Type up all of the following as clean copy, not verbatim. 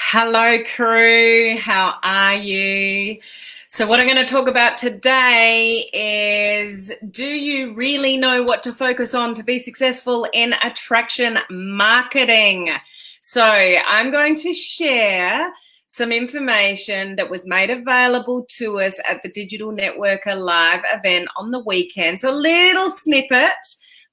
Hello, crew. How are you? So what I'm going to talk about today is, do you really know what to focus on to be successful in attraction marketing? So I'm going to share some information that was made available to us at the Digital Networker Live event on the weekend. So a little snippet.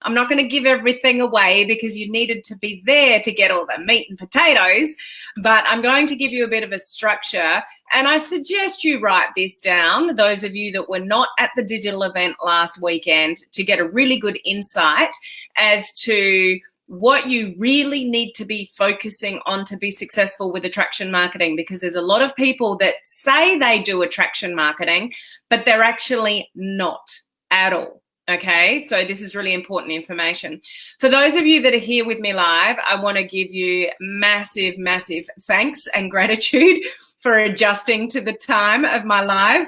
I'm not going to give everything away because you needed to be there to get all the meat and potatoes, but I'm going to give you a bit of a structure, and I suggest you write this down, those of you that were not at the digital event last weekend, to get a really good insight as to what you really need to be focusing on to be successful with attraction marketing, because there's a lot of people that say they do attraction marketing, but they're actually not at all. Okay, so this is really important information. For those of you that are here with me live, I want to give you massive, massive thanks and gratitude for adjusting to the time of my live.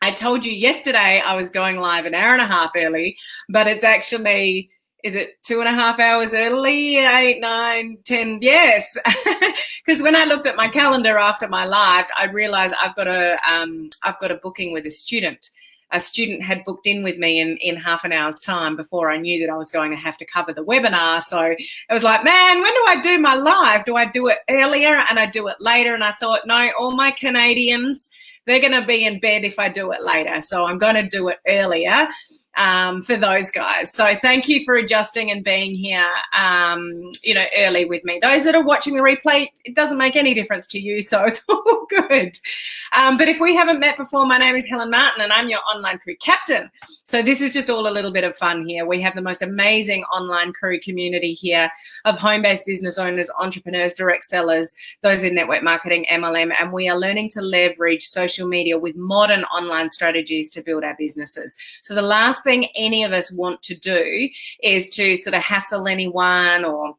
I told you yesterday I was going live an hour and a half early, but it's actually, is it 2.5 hours early? 8, 9, 10, yes. Because when I looked at my calendar after my live, I realized I've got a booking with a student. A student had booked in with me in half an hour's time before I knew that I was going to have to cover the webinar. So it was like, man, when do I do my live? Do I do it earlier and I do it later? And I thought, no, all my Canadians, they're going to be in bed if I do it later. So I'm going to do it earlier for those guys. So thank you for adjusting and being here, early with me. Those that are watching the replay, it doesn't make any difference to you, so it's all good. But if we haven't met before, my name is Helen Martin and I'm your online crew captain. So this is just all a little bit of fun here. We have the most amazing online crew community here of home-based business owners, entrepreneurs, direct sellers, those in network marketing, MLM, and we are learning to leverage social media with modern online strategies to build our businesses. So the last thing any of us want to do is to sort of hassle anyone or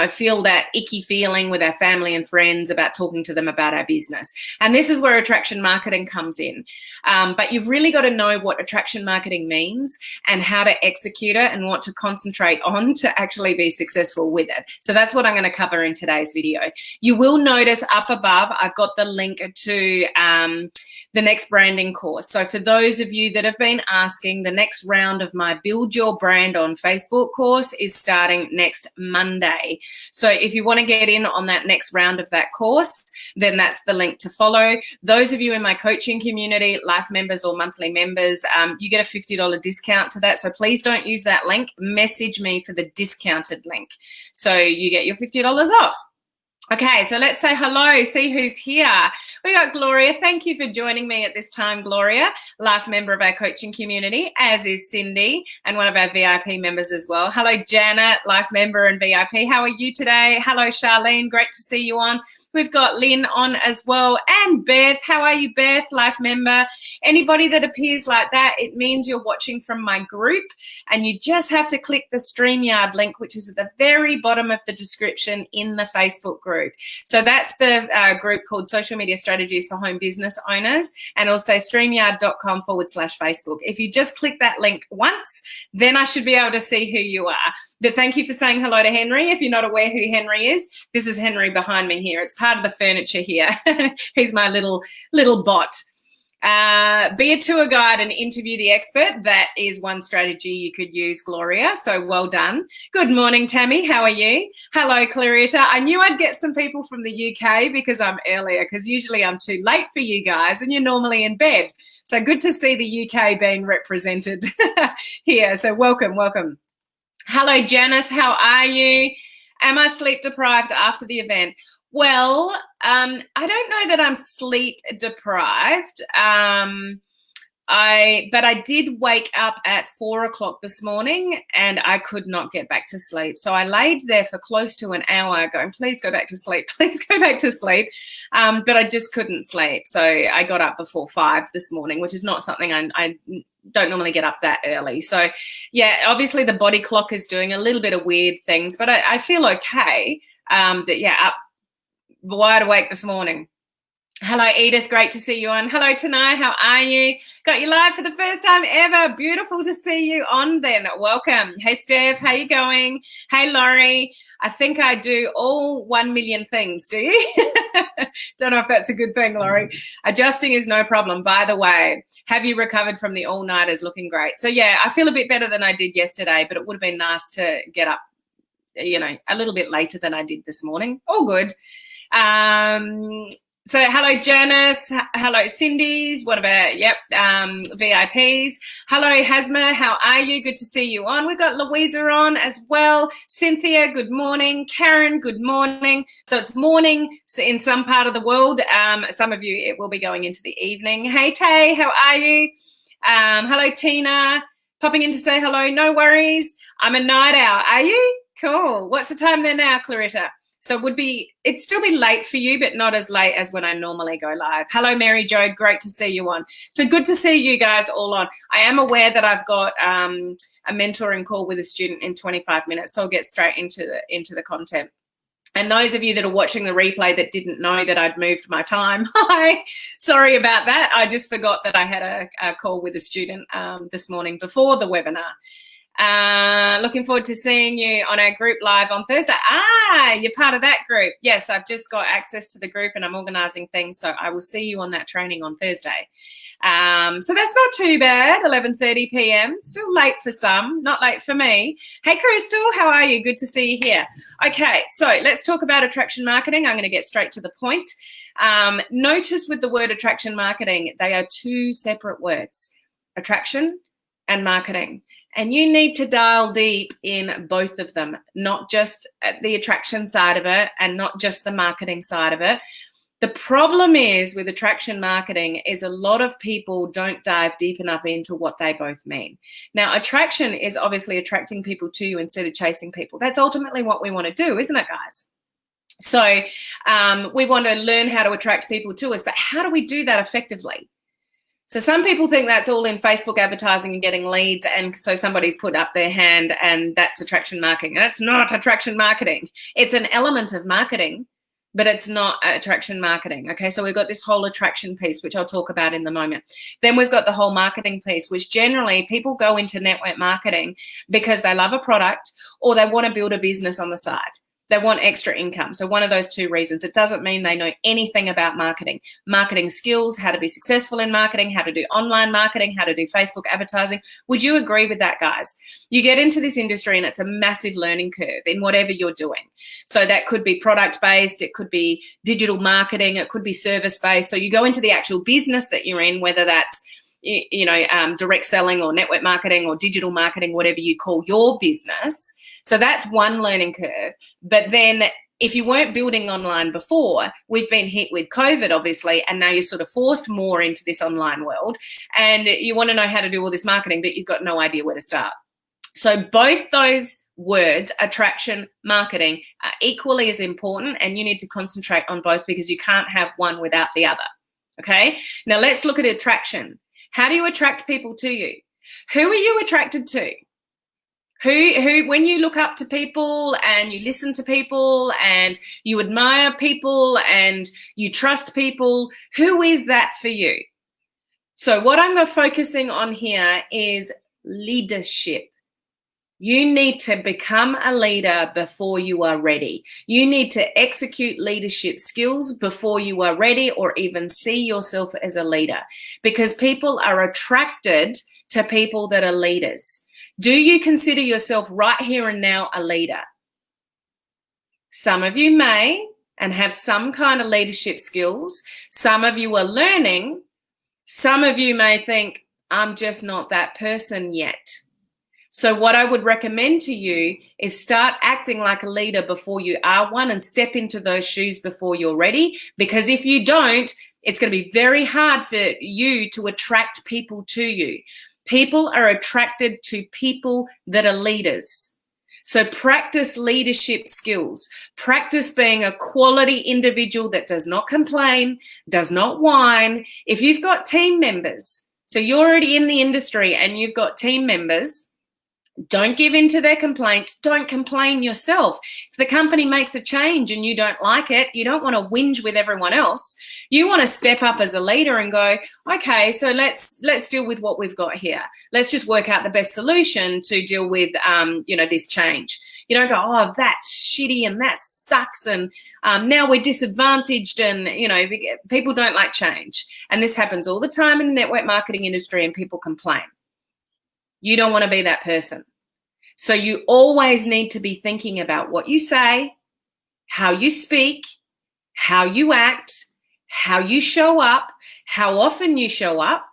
feel that icky feeling with our family and friends about talking to them about our business. And this is where attraction marketing comes in. But you've really got to know what attraction marketing means and how to execute it and what to concentrate on to actually be successful with it. So that's what I'm going to cover in today's video. You will notice up above, I've got the link to the next branding course. So for those of you that have been asking, the next round of my Build Your Brand on Facebook course is starting next Monday. So if you want to get in on that next round of that course, then that's the link to follow. Those of you in my coaching community, life members or monthly members, you get a $50 discount to that. So please don't use that link. Message me for the discounted link. So you get your $50 off. Okay, so let's say hello, see who's here. We got Gloria. Thank you for joining me at this time, Gloria, life member of our coaching community, as is Cindy, and one of our VIP members as well. Hello, Janet, life member and VIP. How are you today? Hello, Charlene. Great to see you on. We've got Lynn on as well, and Beth. How are you, Beth, life member? Anybody that appears like that, it means you're watching from my group, and you just have to click the StreamYard link, which is at the very bottom of the description in the Facebook group. So that's the group called Social Media Strategies for Home Business Owners, and also StreamYard.com/Facebook. If you just click that link once, then I should be able to see who you are. But thank you for saying hello to Henry. If you're not aware who Henry is, this is Henry behind me here. It's part of the furniture here. He's my little bot. Be a tour guide and interview the expert. That is one strategy you could use, Gloria. So well done. Good morning, Tammy. How are you? Hello, Clarita. I knew I'd get some people from the UK because I'm earlier, because usually I'm too late for you guys and you're normally in bed. So good to see the UK being represented here. So welcome, welcome. Hello, Janice. How are you? Am I sleep deprived after the event? Well, I don't know that I'm sleep deprived, but I did wake up at 4 o'clock this morning and I could not get back to sleep. So I laid there for close to an hour going, please go back to sleep, please go back to sleep. But I just couldn't sleep. So I got up before 5 this morning, which is not something I don't normally get up that early. So yeah, obviously the body clock is doing a little bit of weird things, but I feel okay. Up wide awake this morning. Hello, Edith. Great to see you on. Hello, Tanai. How are you? Got you live for the first time ever. Beautiful to see you on then. Welcome. Hey, Steph. How you going? Hey, Laurie. I think I do all 1 million things. Do you? Don't know if that's a good thing, Laurie. Adjusting is no problem. By the way, have you recovered from the all-nighters? Looking great. So yeah, I feel a bit better than I did yesterday, but it would have been nice to get up, you know, a little bit later than I did this morning. All good. So hello, Janice. Hello, Cindy's. What about, yep, VIPs. Hello, Hasma. How are you? Good to see you on. We've got Louisa on as well. Cynthia, good morning. Karen, good morning. So it's morning in some part of the world. Some of you, it will be going into the evening. Hey, Tay, how are you? Hello, Tina. Popping in to say hello. No worries. I'm a night owl. Are you? Cool. What's the time there now, Clarissa? So it'd still be late for you, but not as late as when I normally go live. Hello, Mary Jo. Great to see you on. So good to see you guys all on. I am aware that I've got a mentoring call with a student in 25 minutes, so I'll get straight into the content. And those of you that are watching the replay that didn't know that I'd moved my time, hi, sorry about that. I just forgot that I had a call with a student this morning before the webinar. Looking forward to seeing you on our group live on Thursday. You're part of that group. Yes, I've just got access to the group and I'm organizing things, so I will see you on that training on Thursday. So that's not too bad, 11:30 p.m. Still late for some, not late for me. Hey, Crystal, how are you? Good to see you here. Okay, so let's talk about attraction marketing. I'm going to get straight to the point. Notice with the word attraction marketing, they are two separate words, attraction and marketing. And you need to dial deep in both of them, not just at the attraction side of it and not just the marketing side of it. The problem is with attraction marketing is a lot of people don't dive deep enough into what they both mean. Now, attraction is obviously attracting people to you instead of chasing people. That's ultimately what we want to do, isn't it, guys? So we want to learn how to attract people to us, but how do we do that effectively? So some people think that's all in Facebook advertising and getting leads, and so somebody's put up their hand and that's attraction marketing. That's not attraction marketing. It's an element of marketing, but it's not attraction marketing. Okay, so we've got this whole attraction piece, which I'll talk about in a moment. Then we've got the whole marketing piece, which generally people go into network marketing because they love a product or they want to build a business on the side. They want extra income. So one of those two reasons. It doesn't mean they know anything about marketing. Marketing skills, how to be successful in marketing, how to do online marketing, how to do Facebook advertising. Would you agree with that, guys? You get into this industry and it's a massive learning curve in whatever you're doing. So that could be product-based, it could be digital marketing, it could be service-based. So you go into the actual business that you're in, whether that's direct selling or network marketing or digital marketing, whatever you call your business. So that's one learning curve. But then if you weren't building online before, we've been hit with COVID, obviously, and now you're sort of forced more into this online world and you want to know how to do all this marketing, but you've got no idea where to start. So both those words, attraction, marketing, are equally as important, and you need to concentrate on both because you can't have one without the other. Okay, now let's look at attraction. How do you attract people to you? Who are you attracted to? Who, when you look up to people and you listen to people and you admire people and you trust people, who is that for you? So what I'm focusing on here is leadership. You need to become a leader before you are ready. You need to execute leadership skills before you are ready or even see yourself as a leader, because people are attracted to people that are leaders. Do you consider yourself right here and now a leader? Some of you may and have some kind of leadership skills. Some of you are learning. Some of you may think, I'm just not that person yet. So what I would recommend to you is start acting like a leader before you are one and step into those shoes before you're ready. Because if you don't, it's going to be very hard for you to attract people to you. People are attracted to people that are leaders. So practice leadership skills. Practice being a quality individual that does not complain, does not whine. If you've got team members, so you're already in the industry and you've got team members, don't give in to their complaints. Don't complain yourself. If the company makes a change and you don't like it, you don't want to whinge with everyone else. You want to step up as a leader and go, okay, so let's deal with what we've got here. Let's just work out the best solution to deal with, this change. You don't go, oh, that's shitty and that sucks and now we're disadvantaged, and people don't like change. And this happens all the time in the network marketing industry, and people complain. You don't want to be that person. So you always need to be thinking about what you say, how you speak, how you act, how you show up, how often you show up,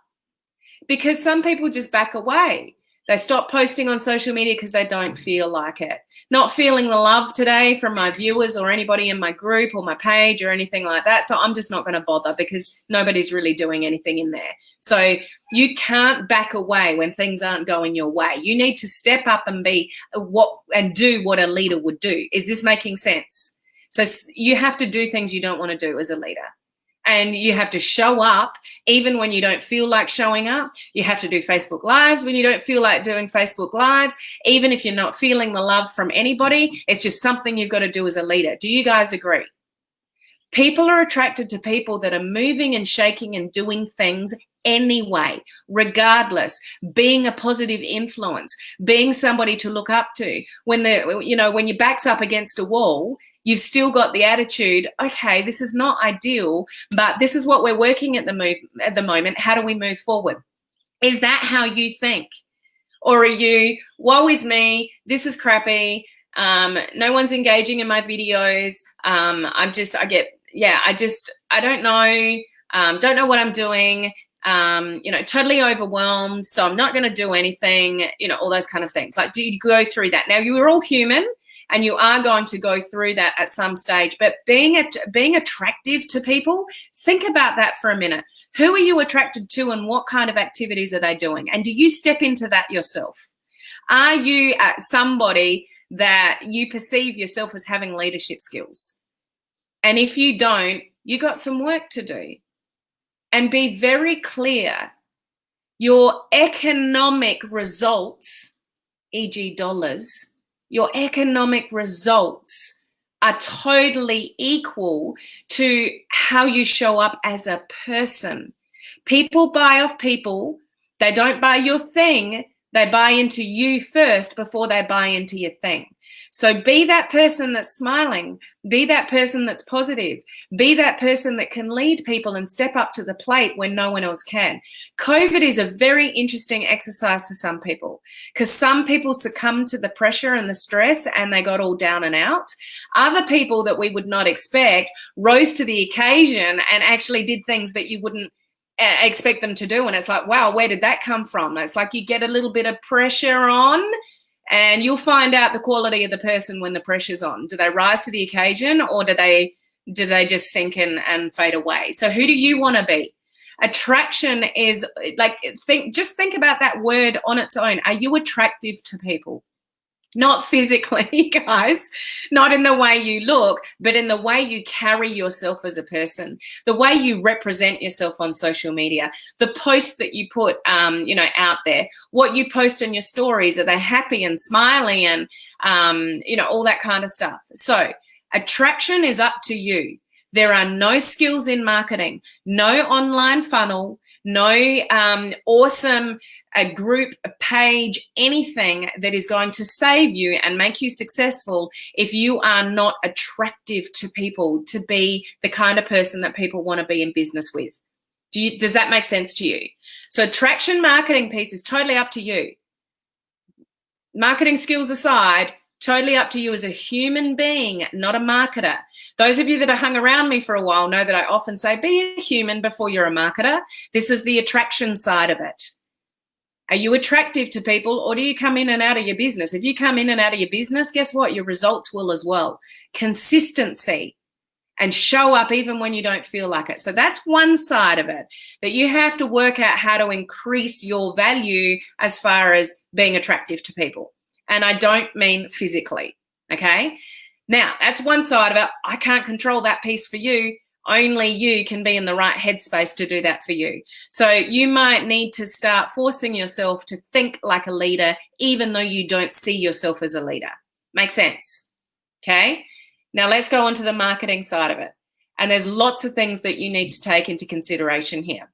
because some people just back away. They stop posting on social media because they don't feel like it. Not feeling the love today from my viewers or anybody in my group or my page or anything like that. So I'm just not going to bother because nobody's really doing anything in there. So you can't back away when things aren't going your way. You need to step up and do what a leader would do. Is this making sense? So you have to do things you don't want to do as a leader. And you have to show up even when you don't feel like showing up. You have to do Facebook Lives when you don't feel like doing Facebook Lives. Even if you're not feeling the love from anybody, it's just something you've got to do as a leader. Do you guys agree? People are attracted to people that are moving and shaking and doing things anyway, regardless, being a positive influence, being somebody to look up to. When your back's up against a wall, you've still got the attitude, okay, this is not ideal, but this is what we're working at the moment. How do we move forward? Is that how you think? Or are you, woe is me, this is crappy, no one's engaging in my videos, I don't know what I'm doing, totally overwhelmed, so I'm not going to do anything, all those kind of things. Like, do you go through that? Now, you are all human, and you are going to go through that at some stage. But being attractive to people, think about that for a minute. Who are you attracted to, and what kind of activities are they doing? And do you step into that yourself? Are you somebody that you perceive yourself as having leadership skills? And if you don't, you got some work to do. And be very clear, your economic results, e.g. dollars, your economic results are totally equal to how you show up as a person. People buy off people. They don't buy your thing. They buy into you first before they buy into your thing. So be that person that's smiling. Be that person that's positive. Be that person that can lead people and step up to the plate when no one else can. COVID is a very interesting exercise for some people, because some people succumbed to the pressure and the stress and they got all down and out. Other people that we would not expect rose to the occasion and actually did things that you wouldn't expect them to do. And it's like, wow, where did that come from? It's like you get a little bit of pressure on, and you'll find out the quality of the person when the pressure's on. Do they rise to the occasion, or do they just sink in and fade away? So who do you want to be? Attraction is like, just think about that word on its own. Are you attractive to people? Not physically, guys, not in the way you look, but in the way you carry yourself as a person, the way you represent yourself on social media, the posts that you put, out there, what you post on your stories. Are they happy and smiling and, all that kind of stuff? So attraction is up to you. There are no skills in marketing, no online funnel, no awesome group, page, anything that is going to save you and make you successful if you are not attractive to people, to be the kind of person that people want to be in business with. Does that make sense to you? So attraction marketing piece is totally up to you. Marketing skills aside, totally up to you as a human being, not a marketer. Those of you that have hung around me for a while know that I often say, be a human before you're a marketer. This is the attraction side of it. Are you attractive to people, or do you come in and out of your business? If you come in and out of your business, guess what? Your results will as well. Consistency, and show up even when you don't feel like it. So that's one side of it, that you have to work out how to increase your value as far as being attractive to people. And I don't mean physically, okay? Now, that's one side of it. I can't control that piece for you. Only you can be in the right headspace to do that for you. So you might need to start forcing yourself to think like a leader, even though you don't see yourself as a leader. Make sense? Okay? Now let's go on to the marketing side of it. And there's lots of things that you need to take into consideration here.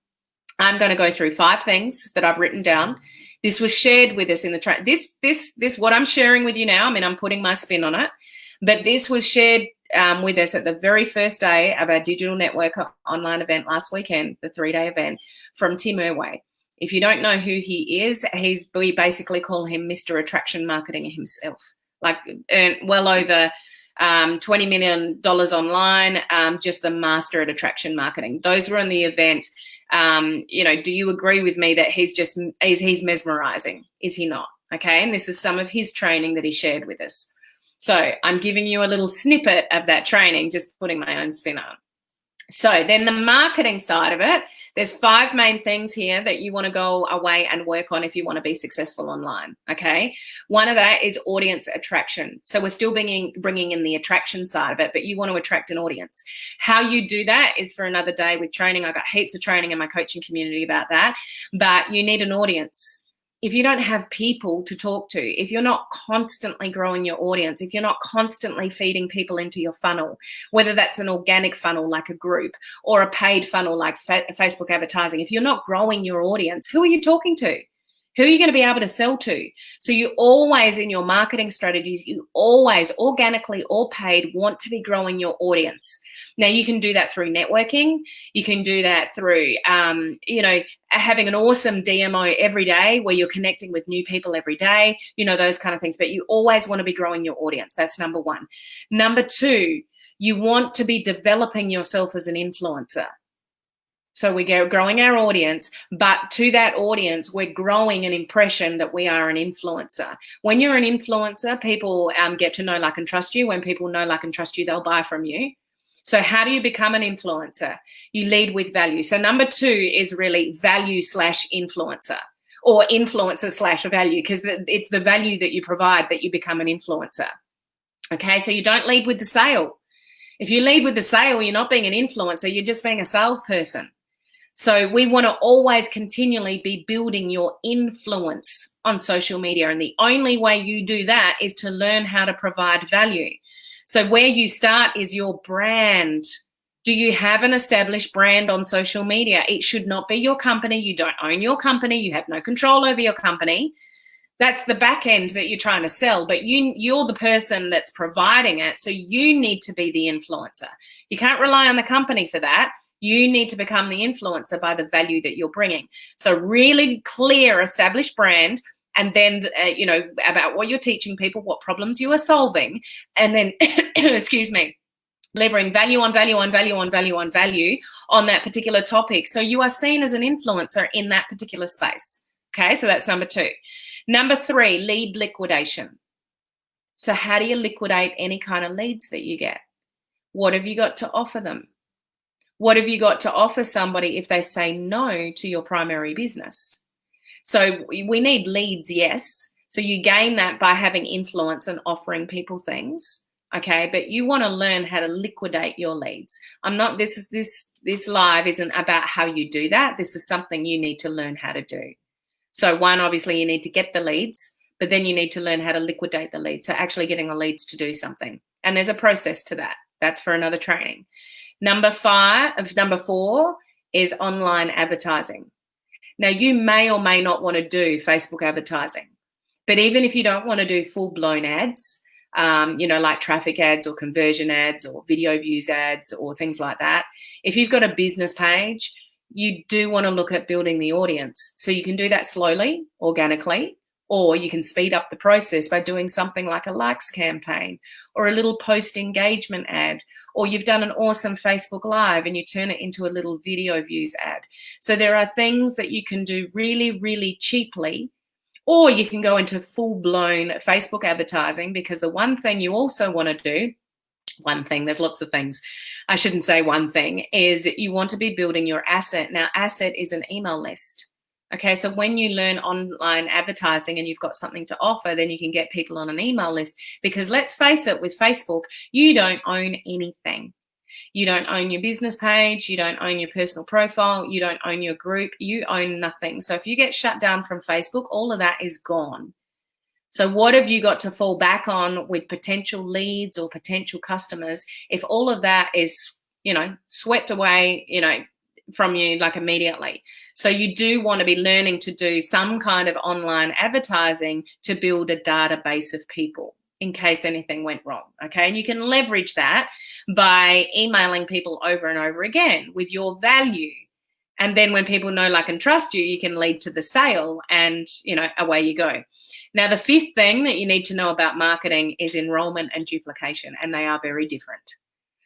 I'm going to go through 5 things that I've written down. This was shared with us in the this what I'm sharing with you now. I mean, I'm putting my spin on it, but this was shared with us at the very first day of our digital network online event last weekend, the 3-day event, from Tim Irway. If you don't know who he is, we basically call him Mr. Attraction Marketing himself. Like, earned well over $20 million online, just the master at attraction marketing. Those were in the event. Do you agree with me that he's mesmerizing? Is he not? Okay, and this is some of his training that he shared with us. So I'm giving you a little snippet of that training, just putting my own spin on. So then the marketing side of it, there's 5 main things here that you want to go away and work on if you want to be successful online, okay? One of that is audience attraction. So we're still bringing in the attraction side of it, but you want to attract an audience. How you do that is for another day with training. I've got heaps of training in my coaching community about that, but you need an audience. If you don't have people to talk to, if you're not constantly growing your audience, if you're not constantly feeding people into your funnel, whether that's an organic funnel like a group or a paid funnel like Facebook advertising, if you're not growing your audience, who are you talking to? Who are you going to be able to sell to? So you always, in your marketing strategies, you always, organically or paid, want to be growing your audience. Now, you can do that through networking. You can do that through, having an awesome DMO every day where you're connecting with new people every day, those kind of things. But you always want to be growing your audience. That's number 1. Number 2, you want to be developing yourself as an influencer. So we're growing our audience, but to that audience, we're growing an impression that we are an influencer. When you're an influencer, people get to know, like, and trust you. When people know, like, and trust you, they'll buy from you. So how do you become an influencer? You lead with value. So number 2 is really value/influencer, or influencer/value, because it's the value that you provide that you become an influencer. Okay, so you don't lead with the sale. If you lead with the sale, you're not being an influencer, you're just being a salesperson. So we want to always continually be building your influence on social media. And the only way you do that is to learn how to provide value. So where you start is your brand. Do you have an established brand on social media? It should not be your company. You don't own your company. You have no control over your company. That's the back end that you're trying to sell, but you're the person that's providing it. So you need to be the influencer. You can't rely on the company for that. You need to become the influencer by the value that you're bringing. So really clear, established brand, and then, about what you're teaching people, what problems you are solving, and then, excuse me, delivering value on value on value on value on value on that particular topic. So you are seen as an influencer in that particular space. Okay, so that's number 2. Number 3, lead liquidation. So how do you liquidate any kind of leads that you get? What have you got to offer them? What have you got to offer somebody if they say no to your primary business? So we need leads, yes. So you gain that by having influence and offering people things. Okay, but you want to learn how to liquidate your leads. This live isn't about how you do that. This is something you need to learn how to do. So 1, obviously you need to get the leads, but then you need to learn how to liquidate the leads. So actually getting the leads to do something. And there's a process to that. That's for another training. Number 4 is online advertising. Now, you may or may not want to do Facebook advertising, but even if you don't want to do full-blown ads, like traffic ads or conversion ads or video views ads or things like that, if you've got a business page, you do want to look at building the audience. So you can do that slowly, organically, or you can speed up the process by doing something like a likes campaign or a little post engagement ad, or you've done an awesome Facebook Live and you turn it into a little video views ad. So there are things that you can do really, really cheaply, or you can go into full-blown Facebook advertising, because the one thing you also want to do, there's lots of things, I shouldn't say one thing, is you want to be building your asset. Now, asset is an email list. Okay, so when you learn online advertising and you've got something to offer, then you can get people on an email list, because let's face it, with Facebook, you don't own anything. You don't own your business page. You don't own your personal profile. You don't own your group. You own nothing. So if you get shut down from Facebook, all of that is gone. So what have you got to fall back on with potential leads or potential customers if all of that is, swept away, from you like immediately. So you do want to be learning to do some kind of online advertising to build a database of people in case anything went wrong. Okay. And you can leverage that by emailing people over and over again with your value. And then when people know, like, and trust you, you can lead to the sale and, you know, away you go. Now, the fifth thing that you need to know about marketing is enrollment and duplication, and they are very different.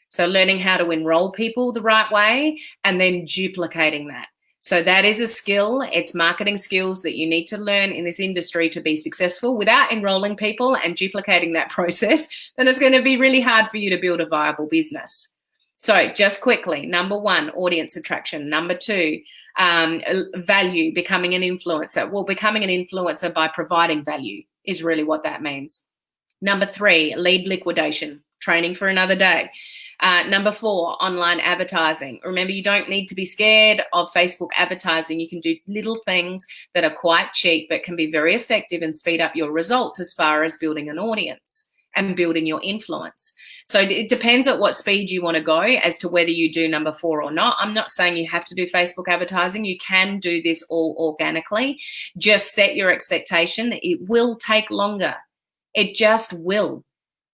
So learning how to enroll people the right way and then duplicating that. So that is a skill. It's marketing skills that you need to learn in this industry to be successful. Without enrolling people and duplicating that process, then it's going to be really hard for you to build a viable business. So just quickly, number one, audience attraction. Number two, value, becoming an influencer. Well, becoming an influencer by providing value is really what that means. Number three, lead liquidation, training for another day. Number four, online advertising. Remember, you don't need to be scared of Facebook advertising. You can do little things that are quite cheap, but can be very effective and speed up your results as far as building an audience and building your influence. So it depends at what speed you want to go as to whether you do number four or not. I'm not saying you have to do Facebook advertising. You can do this all organically. Just set your expectation that it will take longer. It just will.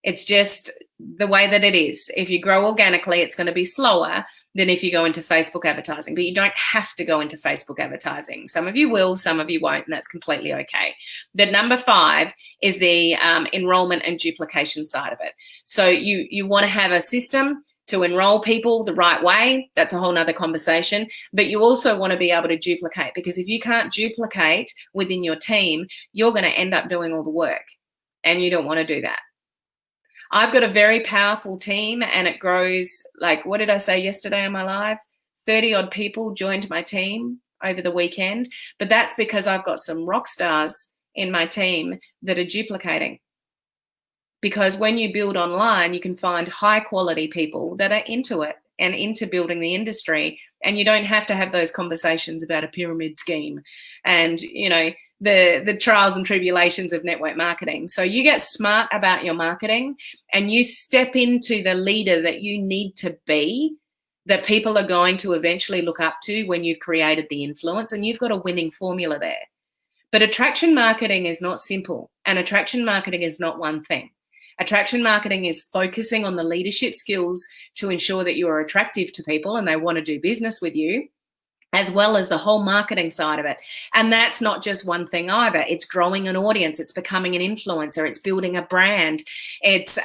It's just the way that it is. If you grow organically, it's going to be slower than if you go into Facebook advertising, but you don't have to go into Facebook advertising. Some of you will, some of you won't, and that's completely okay. But number five is the enrollment and duplication side of it. So you want to have a system to enroll people the right way. That's a whole nother conversation. But you also want to be able to duplicate, because if you can't duplicate within your team, you're going to end up doing all the work, and you don't want to do that. I've got a very powerful team, and it grows, like, what did I say yesterday on my live? 30 odd people joined my team over the weekend, but that's because I've got some rock stars in my team that are duplicating. Because when you build online, you can find high quality people that are into it and into building the industry, and you don't have to have those conversations about a pyramid scheme and, you know, the trials and tribulations of network marketing. So you get smart about your marketing and you step into the leader that you need to be, that people are going to eventually look up to when you've created the influence, and you've got a winning formula there. But attraction marketing is not simple, and attraction marketing is not one thing. Attraction marketing is focusing on the leadership skills to ensure that you are attractive to people and they want to do business with you, as well as the whole marketing side of it. And that's not just one thing either. It's growing an audience. It's becoming an influencer. It's building a brand. It's,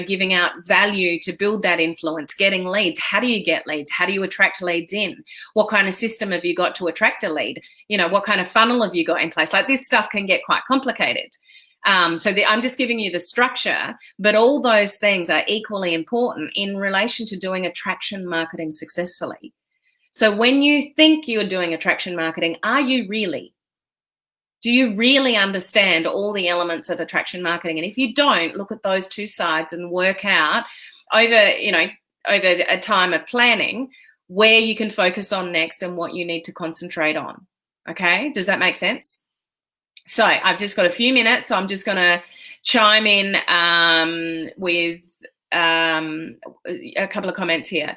giving out value to build that influence, getting leads. How do you get leads? How do you attract leads in? What kind of system have you got to attract a lead? You know, what kind of funnel have you got in place? Like, this stuff can get quite complicated. I'm just giving you the structure, but all those things are equally important in relation to doing attraction marketing successfully. So when you think you're doing attraction marketing, are you really? Do you really understand all the elements of attraction marketing? And if you don't, look at those two sides and work out over a time of planning where you can focus on next and what you need to concentrate on. Okay, does that make sense? So I've just got a few minutes, so I'm just going to chime in with a couple of comments here.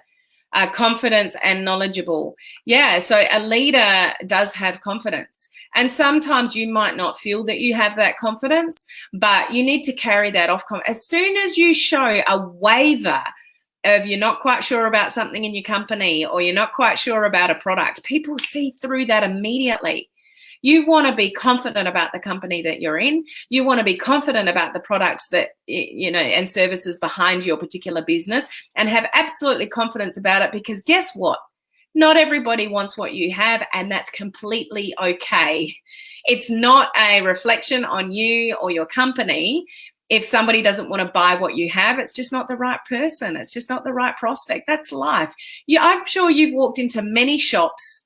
Confidence and knowledgeable. Yeah, so a leader does have confidence. And sometimes you might not feel that you have that confidence, but you need to carry that off. As soon as you show a waver of you're not quite sure about something in your company, or you're not quite sure about a product, people see through that immediately. You want to be confident about the company that you're in. You want to be confident about the products that, and services behind your particular business, and have absolutely confidence about it, because guess what? Not everybody wants what you have, and that's completely okay. It's not a reflection on you or your company. If somebody doesn't want to buy what you have, it's just not the right person. It's just not the right prospect. That's life. I'm sure you've walked into many shops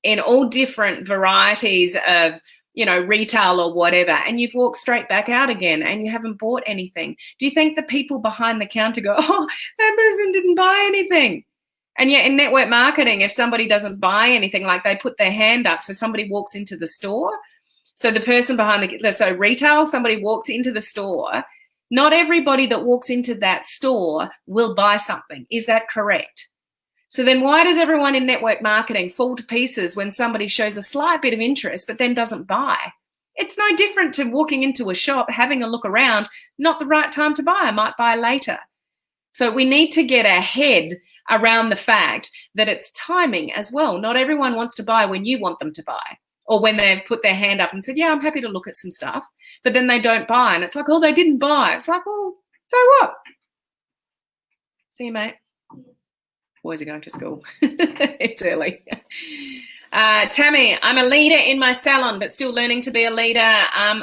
in all different varieties of, retail or whatever, and you've walked straight back out again and you haven't bought anything. Do you think the people behind the counter go, oh, that person didn't buy anything? And yet in network marketing, if somebody doesn't buy anything, like, they put their hand up, so somebody walks into the store. So the person behind so retail, somebody walks into the store. Not everybody that walks into that store will buy something. Is that correct? So then why does everyone in network marketing fall to pieces when somebody shows a slight bit of interest but then doesn't buy? It's no different to walking into a shop, having a look around, not the right time to buy, I might buy later. So we need to get our head around the fact that it's timing as well. Not everyone wants to buy when you want them to buy, or when they've put their hand up and said, yeah, I'm happy to look at some stuff, but then they don't buy. And it's like, oh, they didn't buy. It's like, well, so what? See you, mate. Boys are going to school. It's early. Tammy, I'm a leader in my salon, but still learning to be a leader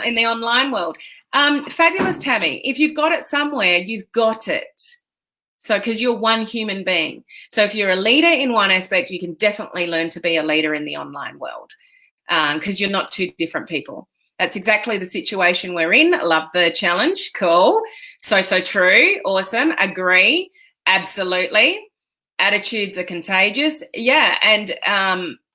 in the online world. Fabulous, Tammy. If you've got it somewhere, you've got it. So, because you're one human being. So if you're a leader in one aspect, you can definitely learn to be a leader in the online world, because you're not two different people. That's exactly the situation we're in. Love the challenge. Cool. So true. Awesome. Agree. Absolutely. Attitudes are contagious. Yeah. And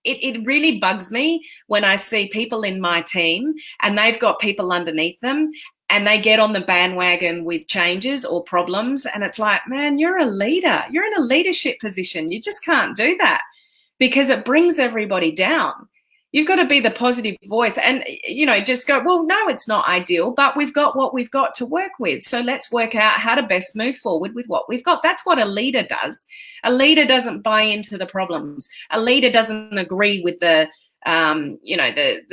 it really bugs me when I see people in my team and they've got people underneath them and they get on the bandwagon with changes or problems. And it's like, man, you're a leader. You're in a leadership position. You just can't do that because it brings everybody down. You've got to be the positive voice and, just go, well, no, it's not ideal, but we've got what we've got to work with. So let's work out how to best move forward with what we've got. That's what a leader does. A leader doesn't buy into the problems. A leader doesn't agree with the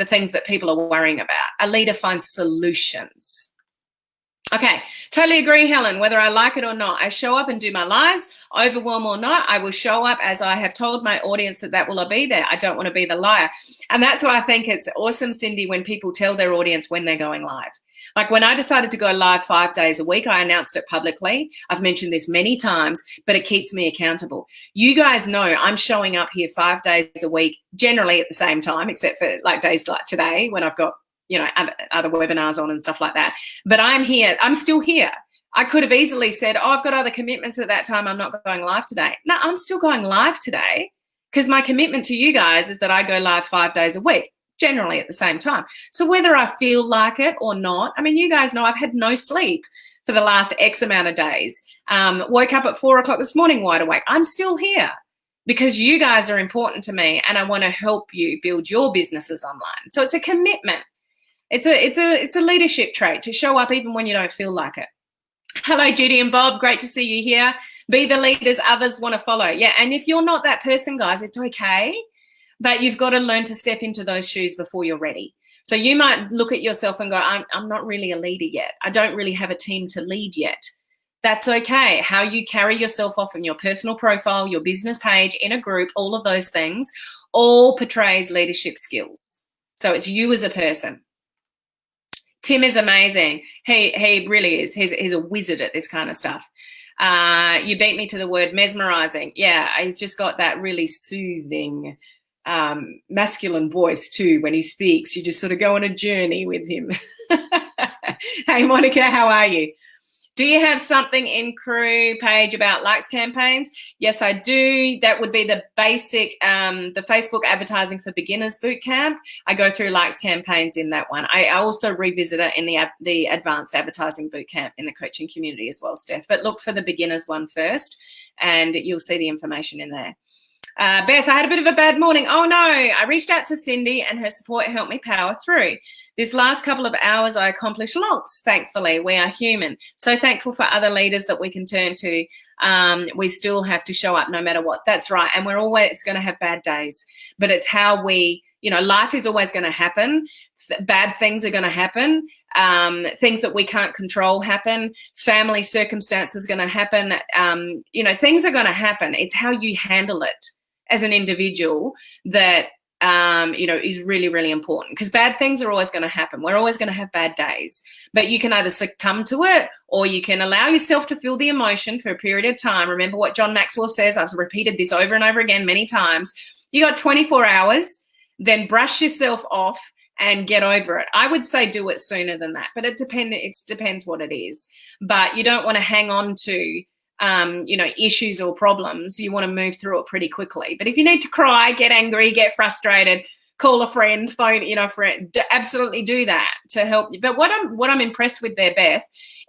things that people are worrying about. A leader finds solutions. Okay, totally agree, Helen. Whether I like it or not, I show up and do my lives, overwhelm or not, I will show up as I have told my audience that will be there. I don't want to be the liar. And that's why I think it's awesome, Cindy, when people tell their audience when they're going live. Like when I decided to go live 5 days a week, I announced it publicly. I've mentioned this many times, but it keeps me accountable. You guys know I'm showing up here 5 days a week, generally at the same time, except for like days like today when I've got other webinars on and stuff like that. But I'm here. I'm still here. I could have easily said, oh, I've got other commitments at that time. I'm not going live today. No, I'm still going live today because my commitment to you guys is that I go live 5 days a week, generally at the same time. So whether I feel like it or not, I mean, you guys know I've had no sleep for the last X amount of days. Woke up at 4 o'clock this morning wide awake. I'm still here because you guys are important to me and I want to help you build your businesses online. So it's a commitment. It's a leadership trait to show up even when you don't feel like it. Hello, Judy and Bob. Great to see you here. Be the leaders others want to follow. Yeah, and if you're not that person, guys, it's okay. But you've got to learn to step into those shoes before you're ready. So you might look at yourself and go, I'm not really a leader yet. I don't really have a team to lead yet. That's okay. How you carry yourself off in your personal profile, your business page, in a group, all of those things, all portrays leadership skills. So it's you as a person. Tim is amazing. He really is. He's a wizard at this kind of stuff. You beat me to the word mesmerizing. Yeah, he's just got that really soothing masculine voice too when he speaks. You just sort of go on a journey with him. Hey, Monica, how are you? Do you have something in Crew page about likes campaigns? Yes, I do. That would be the basic, the Facebook Advertising for Beginners Bootcamp. I go through likes campaigns in that one. I also revisit it in the Advanced Advertising Bootcamp in the coaching community as well, Steph. But look for the beginners one first and you'll see the information in there. Beth, I had a bit of a bad morning. Oh no, I reached out to Cindy and her support helped me power through. This last couple of hours I accomplished lots, thankfully. We are human. So thankful for other leaders that we can turn to. We still have to show up no matter what. That's right. And we're always going to have bad days. But it's how we, life is always going to happen. Bad things are going to happen. Things that we can't control happen. Family circumstances are going to happen. Things are going to happen. It's how you handle it as an individual that, is really, really important because bad things are always going to happen. We're always going to have bad days, but you can either succumb to it or you can allow yourself to feel the emotion for a period of time. Remember what John Maxwell says. I've repeated this over and over again many times. You got 24 hours, then brush yourself off and get over it. I would say do it sooner than that, but it depends what it is. But you don't want to hang on to issues or problems. You want to move through it pretty quickly. But if you need to cry, get angry, get frustrated, call a friend, phone, friend, absolutely do that to help you. But what I'm impressed with there, Beth,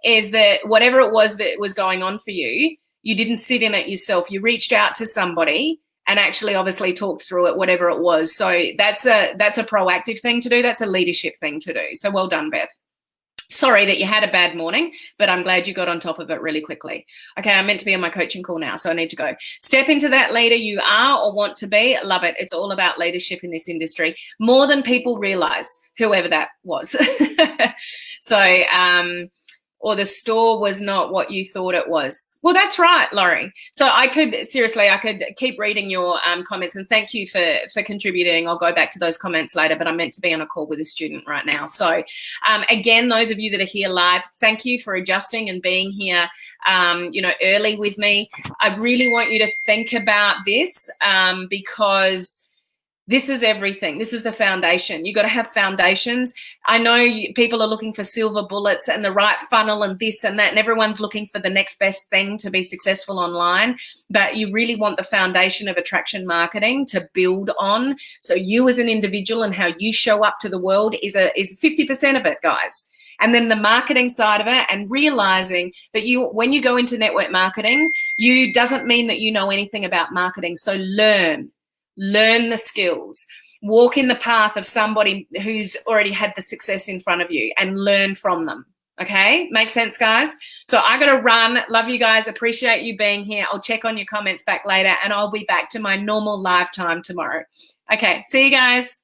is that whatever it was that was going on for you, You didn't sit in it yourself. You reached out to somebody and actually obviously talked through it, whatever it was. So that's a proactive thing to do. That's a leadership thing to do. So well done, Beth. Sorry that you had a bad morning, but I'm glad you got on top of it really quickly. Okay, I'm meant to be on my coaching call now, so I need to go. Step into that leader you are or want to be. Love it. It's all about leadership in this industry, more than people realize, whoever that was. So, or the store was not what you thought it was. Well, that's right, Laurie. So I could keep reading your comments, and thank you for contributing. I'll go back to those comments later, but I'm meant to be on a call with a student right now. So again, those of you that are here live, thank you for adjusting and being here, early with me. I really want you to think about this because this is everything. This is the foundation. You've got to have foundations. I know people are looking for silver bullets and the right funnel and this and that, and everyone's looking for the next best thing to be successful online, but you really want the foundation of attraction marketing to build on. So you as an individual and how you show up to the world is 50% of it, guys. And then the marketing side of it, and realizing that when you go into network marketing, doesn't mean that you know anything about marketing. So learn the skills, walk in the path of somebody who's already had the success in front of you and learn from them. Okay, makes sense, guys? So I got to run. Love you guys. Appreciate you being here. I'll check on your comments back later, and I'll be back to my normal live time tomorrow. Okay, see you guys.